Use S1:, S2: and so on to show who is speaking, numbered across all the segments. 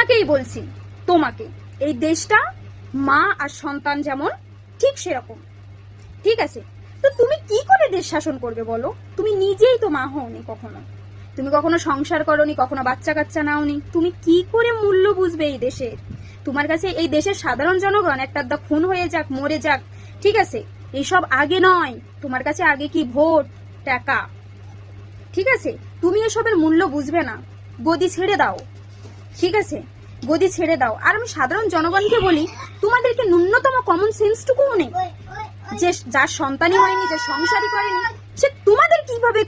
S1: তোমাকেই বলছি, তোমাকে এই দেশটা মা আর সন্তান যেমন ঠিক সেরকম, ঠিক আছে? তো তুমি কি করে দেশ শাসন করবে বলো? তুমি নিজেই তো মা হওনি কখনো, তুমি কখনো সংসার করোনি, কখনো বাচ্চা কাচ্চা নাওনি, তুমি কি করে মূল্য বুঝবে এই দেশের? তোমার কাছে এই দেশের সাধারণ জনগণ একটা খুন হয়ে যাক, মরে যাক, ঠিক আছে, এইসব আগে নয়। তোমার কাছে আগে কি ভোট, টাকা, ঠিক আছে? তুমি এসবের মূল্য বুঝবে না, গদি ছেড়ে দাও, ঠিক আছে? গদি ছেড়ে দাও। আর আমি সাধারণ জনগণকে বলি, তোমাদেরকে ন্যূনতম কমন সেন্সটুকুও নেই। যে যার সন্তানই হয়নি, যে সংসারই করেনি, সে তোমাদের কিভাবে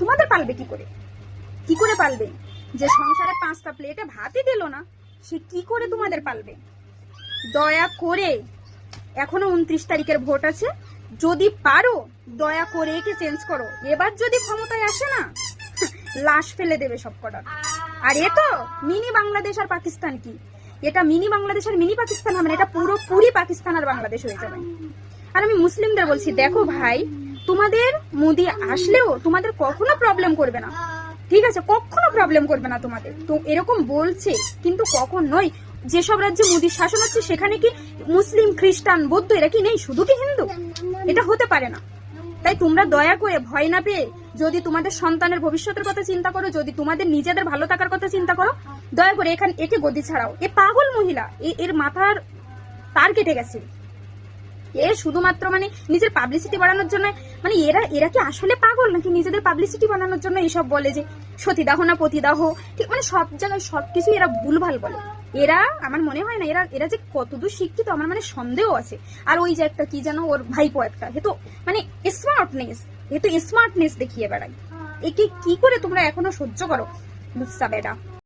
S1: তোমাদের পালবে? কি করে পালবে? যে সংসারে 5টা প্লেটে ভাতই দিল না, সে কি করে তোমাদের পালবে? দয়া করে, এখনো 29 তারিখের ভোট আছে, যদি পারো দয়া করে একে চেঞ্জ করো। এবার যদি ক্ষমতায় আসে না, লাশ ফেলে দেবে সব কটা। আর এ তো মিনি বাংলাদেশ আর পাকিস্তান কি, এটা মিনি বাংলাদেশ আর মিনি পাকিস্তান হবে না, এটা পুরোপুরি পাকিস্তান আর বাংলাদেশ হয়ে যাবে। আর আমি মুসলিমদের বলছি, দেখো ভাই, তোমাদের মোদি আসলেও তোমাদের কখনো প্রবলেম করবে না, ঠিক আছে? কখনো প্রবলেম করবে না তোমাদের। তো এরকম বলছে, কিন্তু কখনোই যেসব রাজ্যে মোদির শাসন হচ্ছে সেখানে কি মুসলিম, খ্রিস্টান, বৌদ্ধ এরা কি নেই? শুধু কি হিন্দু? এটা হতে পারে না। তাই তোমরা দয়া করে ভয় না পেয়ে যদি তোমাদের সন্তানের ভবিষ্যতের কথা চিন্তা করো, যদি তোমাদের নিজেদের ভালো থাকার কথা চিন্তা করো, দয়া করে একে গদি ছাড়াও। এ পাগল মহিলা, এর মাথার তার কেটে গেছে। এর শুধুমাত্র নিজের পাবলিসিটি বাড়ানোর জন্য, এরা কি আসলে পাগল নাকি নিজেদের পাবলিসিটি বানানোর জন্য এইসব বলে যে সতীদাহ না পতিদাহ, ঠিক সব জায়গায় সবকিছু এরা ভুলভাল বলে। এরা, আমার মনে হয় না এরা যে কতদূর শিক্ষিত, আমার সন্দেহ আছে। আর ওই যে একটা কি যেন ওর ভাইপো একটা, হে তো স্মার্টনেস দেখিয়ে বেড়ায়। একে কি করে তোমরা এখনো সহ্য করো? বুঝছা বেটা?